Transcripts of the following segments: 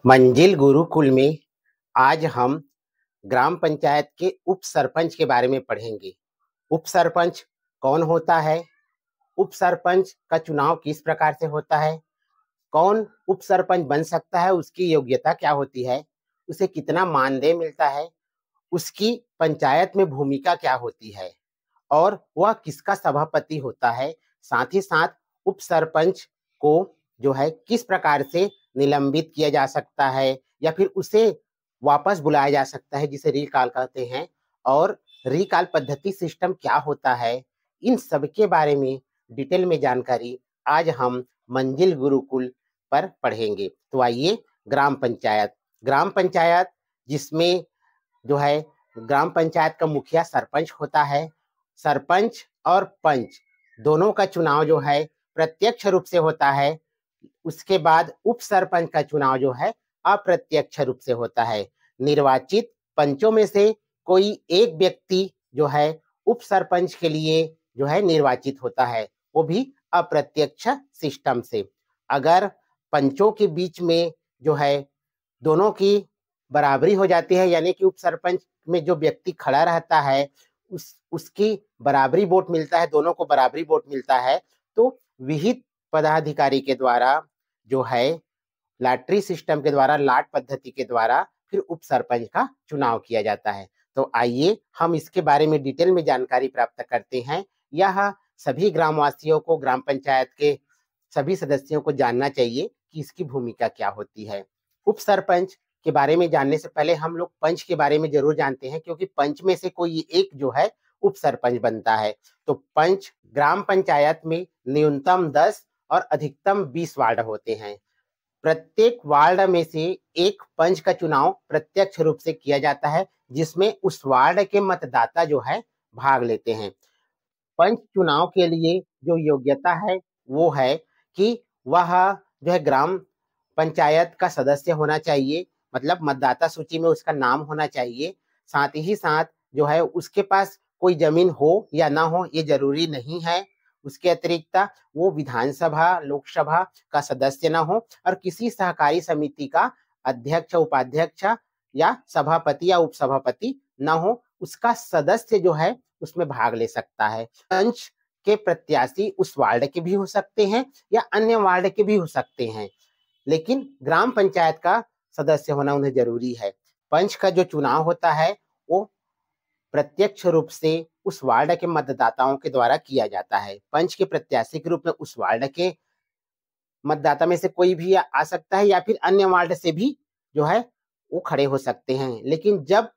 मंजिल गुरुकुल में आज हम ग्राम पंचायत के उप सरपंच के बारे में पढ़ेंगे। उप सरपंच कौन होता है? उप सरपंच का चुनाव किस प्रकार से होता है? कौन उप सरपंच बन सकता है? उसकी योग्यता क्या होती है? उसे कितना मानदेय मिलता है? उसकी पंचायत में भूमिका क्या होती है और वह किसका सभापति होता है? साथ ही साथ उप सरपंच को जो है किस प्रकार से निलंबित किया जा सकता है या फिर उसे वापस बुलाया जा सकता है, जिसे रिकॉल कहते हैं। और रिकॉल पद्धति सिस्टम क्या होता है, इन सब के बारे में डिटेल में जानकारी आज हम मंजिल गुरुकुल पर पढ़ेंगे। तो आइए, ग्राम पंचायत जिसमें जो है ग्राम पंचायत का मुखिया सरपंच होता है। सरपंच और पंच दोनों का चुनाव जो है प्रत्यक्ष रूप से होता है। उसके बाद उप सरपंच का चुनाव जो है अप्रत्यक्ष रूप से होता है। निर्वाचित पंचों में से कोई एक व्यक्ति जो है उप सरपंच के लिए जो है निर्वाचित होता है, वो भी अप्रत्यक्ष सिस्टम से। अगर पंचों के बीच में जो है दोनों की बराबरी हो जाती है, यानी कि उप सरपंच में जो व्यक्ति खड़ा रहता है उसकी बराबरी वोट मिलता है, दोनों को बराबरी वोट मिलता है, तो विहित पदाधिकारी के द्वारा जो है लॉटरी सिस्टम के द्वारा, लाट पद्धति के द्वारा फिर उप सरपंच का चुनाव किया जाता है। तो आइए हम इसके बारे में डिटेल में जानकारी प्राप्त करते हैं। यह सभी ग्रामवासियों को, ग्राम पंचायत के सभी सदस्यों को जानना चाहिए कि इसकी भूमिका क्या होती है। उप सरपंच के बारे में जानने से पहले हम लोग पंच के बारे में जरूर जानते हैं, क्योंकि पंच में से कोई एक जो है उप सरपंच बनता है। तो पंच ग्राम पंचायत में न्यूनतम 10 और अधिकतम 20 वार्ड होते हैं। प्रत्येक वार्ड में से एक पंच का चुनाव प्रत्यक्ष रूप से किया जाता है, जिसमें उस वार्ड के मतदाता जो है भाग लेते हैं। पंच चुनाव के लिए जो योग्यता है वो है कि वह जो है ग्राम पंचायत का सदस्य होना चाहिए, मतलब मतदाता सूची में उसका नाम होना चाहिए। साथ ही साथ जो है उसके पास कोई जमीन हो या ना हो ये जरूरी नहीं है। उसके अतिरिक्त वो विधानसभा, लोकसभा का सदस्य ना हो और किसी सहकारी समिति का अध्यक्ष, उपाध्यक्ष या सभापति या उपसभापति ना हो, उसका सदस्य जो है उसमें भाग ले सकता है। पंच के प्रत्याशी उस वार्ड के भी हो सकते हैं या अन्य वार्ड के भी हो सकते हैं, लेकिन ग्राम पंचायत का सदस्य होना उन्हें जरूरी है। पंच का जो चुनाव होता है वो प्रत्यक्ष रूप से उस वार्ड के मतदाताओं के द्वारा किया जाता है। पंच के प्रत्याशी के रूप में उस वार्ड के मतदाता में से कोई भी आ सकता है या फिर अन्य वार्ड से भी जो है वो खड़े हो सकते हैं। लेकिन जब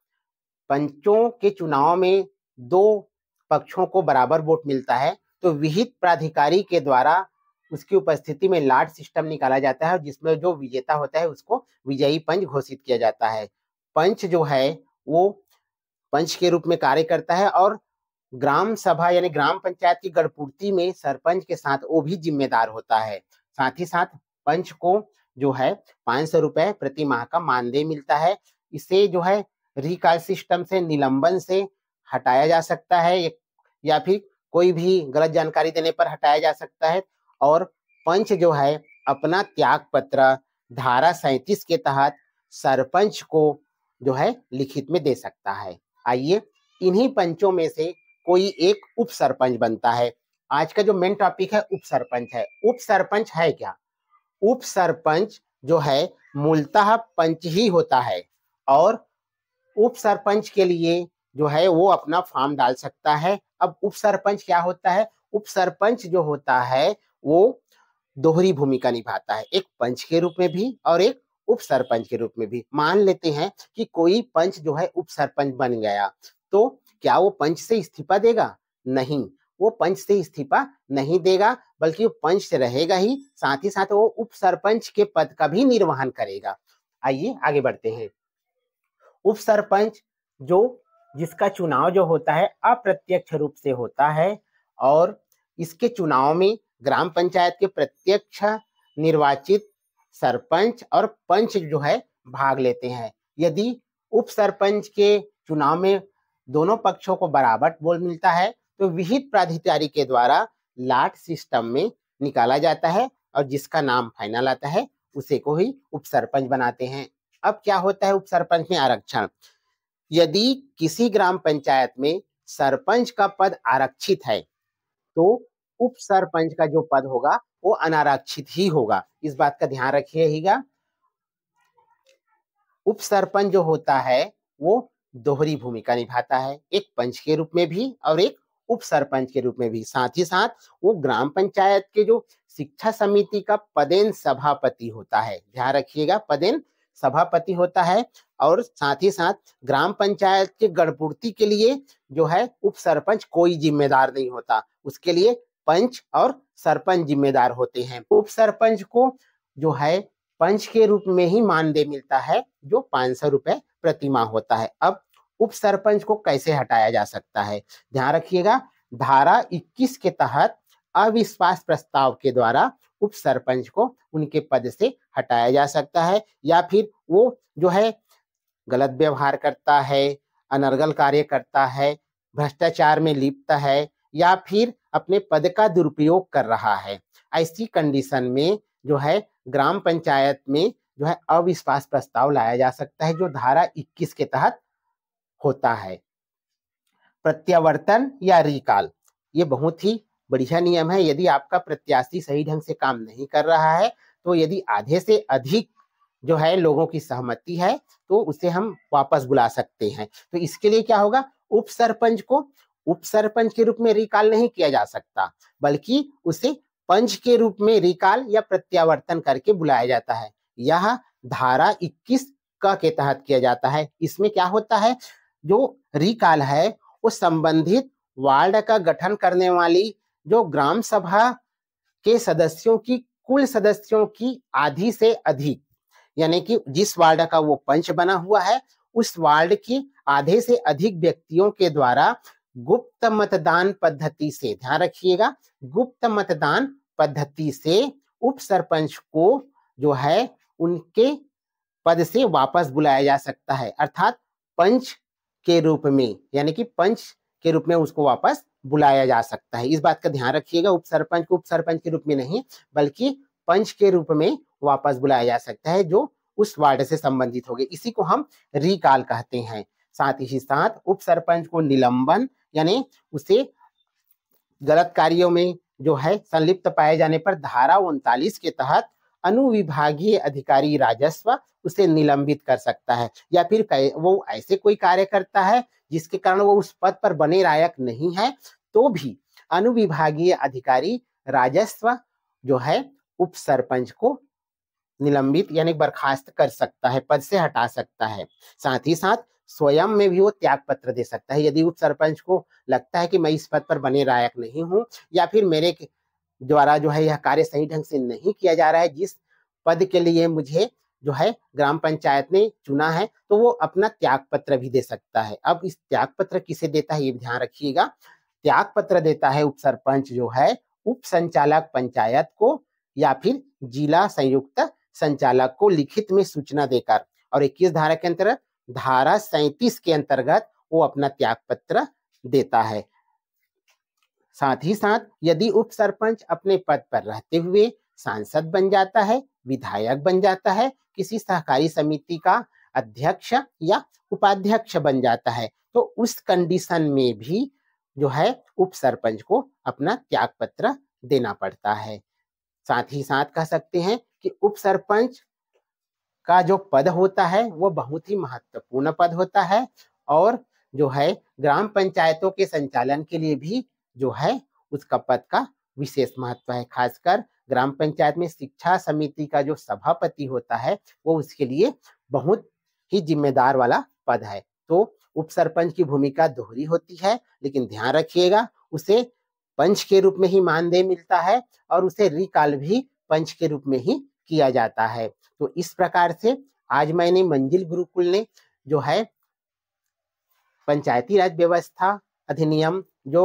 पंचों के चुनाव में दो पक्षों को बराबर वोट मिलता है तो विहित प्राधिकारी के द्वारा उसकी उपस्थिति में लाट सिस्टम निकाला जाता है, जिसमें जो विजेता होता है उसको विजयी पंच घोषित किया जाता है। पंच जो है वो पंच के रूप में कार्य करता है और ग्राम सभा यानी ग्राम पंचायत की गढ़पूर्ति में सरपंच के साथ वो भी जिम्मेदार होता है। साथ ही साथ पंच को जो है 500 रुपए प्रति माह का मानदेय मिलता है। इसे जो है रिकॉल सिस्टम से, निलंबन से हटाया जा सकता है या फिर कोई भी गलत जानकारी देने पर हटाया जा सकता है। और पंच जो है अपना त्याग पत्र धारा 37 के तहत सरपंच को जो है लिखित में दे सकता है। आइए, इन्हीं पंचों में से कोई एक उप सरपंच बनता है। आज का जो मेन टॉपिक है उप सरपंच है। उप सरपंच है क्या? उप सरपंच जो है मूलतः पंच ही होता है और उप सरपंच के लिए जो है वो अपना फॉर्म डाल सकता है। अब उप सरपंच क्या होता है? उप सरपंच जो होता है वो दोहरी भूमिका निभाता है, एक पंच के रूप में भी और एक उप सरपंच के रूप में भी। मान लेते हैं कि कोई पंच जो है उप सरपंच बन गया, तो क्या वो पंच से इस्तीफा देगा? नहीं, वो पंच से इस्तीफा नहीं देगा, बल्कि वो पंच से रहेगा ही, साथ ही साथ वो उप सरपंच के पद का भी निर्वहन करेगा। आइए आगे बढ़ते हैं। उप सरपंच जिसका चुनाव जो होता है अप्रत्यक्ष रूप से होता है और इसके चुनाव में ग्राम पंचायत के प्रत्यक्ष निर्वाचित सरपंच और पंच जो है भाग लेते हैं। यदि उप सरपंच के चुनाव में दोनों पक्षों को बराबर वोट मिलता है तो विहित प्राधिकारी के द्वारा लाट सिस्टम में निकाला जाता है और जिसका नाम फाइनल आता है उसे को ही उप सरपंच बनाते हैं। अब क्या होता है उप सरपंच में आरक्षण? यदि किसी ग्राम पंचायत में सरपंच का पद आरक्षित है तो उप सरपंच का जो पद होगा वो अनारक्षित ही होगा। इस बात का ध्यान रखिएगा। उप सरपंच जो होता है वो दोहरी भूमिका निभाता है, एक पंच के रूप में भी और एक उप सरपंच के रूप में भी। साथ ही साथ वो ग्राम पंचायत के जो शिक्षा समिति का पदेन सभापति होता है, ध्यान रखिएगा, पदेन सभापति होता है। और साथ ही साथ ग्राम पंचायत के गणपूर्ति के लिए जो है उप सरपंच कोई जिम्मेदार नहीं होता, उसके लिए पंच और सरपंच जिम्मेदार होते हैं। उप सरपंच को जो है पंच के रूप में ही मानदेय मिलता है जो 500 रुपए प्रति माह होता है। अब उप सरपंच को कैसे हटाया जा सकता है? ध्यान रखिएगा, धारा 21 के तहत अविश्वास प्रस्ताव के द्वारा उप सरपंच को उनके पद से हटाया जा सकता है, या फिर वो जो है गलत व्यवहार करता है, अनर्गल कार्य करता है, भ्रष्टाचार में लिप्त है, या फिर अपने पद का दुरुपयोग कर रहा है। ऐसी कंडीशन में जो है ग्राम पंचायत में जो है अविश्वास प्रस्ताव लाया जा सकता है, जो धारा 21 के तहत होता है। प्रत्यावर्तन या रिकॉल, ये बहुत ही बढ़िया नियम है। यदि आपका प्रत्याशी सही ढंग से काम नहीं कर रहा है तो यदि आधे से अधिक जो है लोगों की सहमति है तो उसे हम वापस बुला सकते हैं। तो इसके लिए क्या होगा, उप सरपंच को उप सरपंच के रूप में रिकॉल नहीं किया जा सकता, बल्कि उसे पंच के रूप में रिकॉल या प्रत्यावर्तन करके बुलाया जाता है। यह धारा 21 क के तहत किया जाता है। इसमें क्या होता है, जो रिकॉल है वो संबंधित वार्ड का गठन करने वाली जो ग्राम सभा के सदस्यों की कुल सदस्यों की आधी से अधिक, यानी कि जिस वार्ड का वो पंच बना हुआ है उस वार्ड के आधे से अधिक व्यक्तियों के द्वारा गुप्त मतदान पद्धति से, ध्यान रखिएगा, गुप्त मतदान पद्धति से उप सरपंच को जो है उनके पद से वापस बुलाया जा सकता है। अर्थात पंच के रूप में, यानी कि पंच के रूप में उसको वापस बुलाया जा सकता है। इस बात का ध्यान रखिएगा, उप सरपंच को उप सरपंच के रूप में नहीं बल्कि पंच के रूप में वापस बुलाया जा सकता है जो उस वार्ड से संबंधित हो गए। इसी को हम रिकॉल कहते हैं। साथ ही साथ उप सरपंच को निलंबन, यानी उसे गलत कार्यों में जो है संलिप्त पाए जाने पर धारा 39 के तहत अनुविभागीय अधिकारी राजस्व उसे निलंबित कर सकता है, या फिर वो ऐसे कोई कार्य करता है जिसके कारण वो उस पद पर बने लायक नहीं है तो भी अनुविभागीय अधिकारी राजस्व जो है उप सरपंच को निलंबित यानी बर्खास्त कर सकता है, पद से हटा सकता है। साथ ही साथ स्वयं में भी वो त्याग पत्र दे सकता है। यदि उप सरपंच को लगता है कि मैं इस पद पर बने लायक नहीं हूं, या फिर मेरे द्वारा जो है यह कार्य सही ढंग से नहीं किया जा रहा है जिस पद के लिए मुझे जो है ग्राम पंचायत ने चुना है, तो वो अपना त्याग पत्र भी दे सकता है। अब इस त्याग पत्र किसे देता है ये ध्यान रखिएगा। त्याग पत्र देता है उप सरपंच जो है उप संचालक पंचायत को या फिर जिला संयुक्त संचालक को लिखित में सूचना देकर, और 21 धारा के अंतर्गत धारा 37 के अंतर्गत वो अपना त्याग पत्र देता है। साथ ही साथ यदि उप सरपंच अपने पद पर रहते हुए सांसद बन जाता है, विधायक बन जाता है, किसी सहकारी समिति का अध्यक्ष या उपाध्यक्ष बन जाता है, तो उस कंडीशन में भी जो है उप सरपंच को अपना त्याग पत्र देना पड़ता है। साथ ही साथ कह सकते हैं कि उप सरपंच का जो पद होता है वो बहुत ही महत्वपूर्ण पद होता है, और जो है ग्राम पंचायतों के संचालन के लिए भी जो है उसका पद का विशेष महत्व है। खासकर ग्राम पंचायत में शिक्षा समिति का जो सभापति होता है वो उसके लिए बहुत ही जिम्मेदार वाला पद है। तो उप सरपंच की भूमिका दोहरी होती है, लेकिन ध्यान रखिएगा उसे पंच के रूप में ही मानदेय मिलता है और उसे रिकॉल भी पंच के रूप में ही किया जाता है। तो इस प्रकार से आज मैंने मंजिल गुरुकुल ने जो है पंचायती राज व्यवस्था अधिनियम जो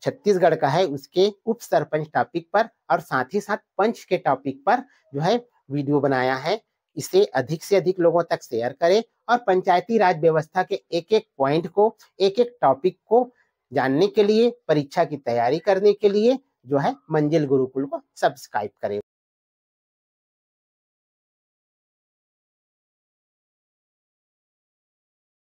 छत्तीसगढ़ का है उसके उप सरपंच टॉपिक पर और साथ ही साथ पंच के टॉपिक पर जो है वीडियो बनाया है। इसे अधिक से अधिक लोगों तक शेयर करें और पंचायती राज व्यवस्था के एक एक पॉइंट को, एक एक टॉपिक को जानने के लिए, परीक्षा की तैयारी करने के लिए जो है मंजिल गुरुकुल को सब्सक्राइब करें।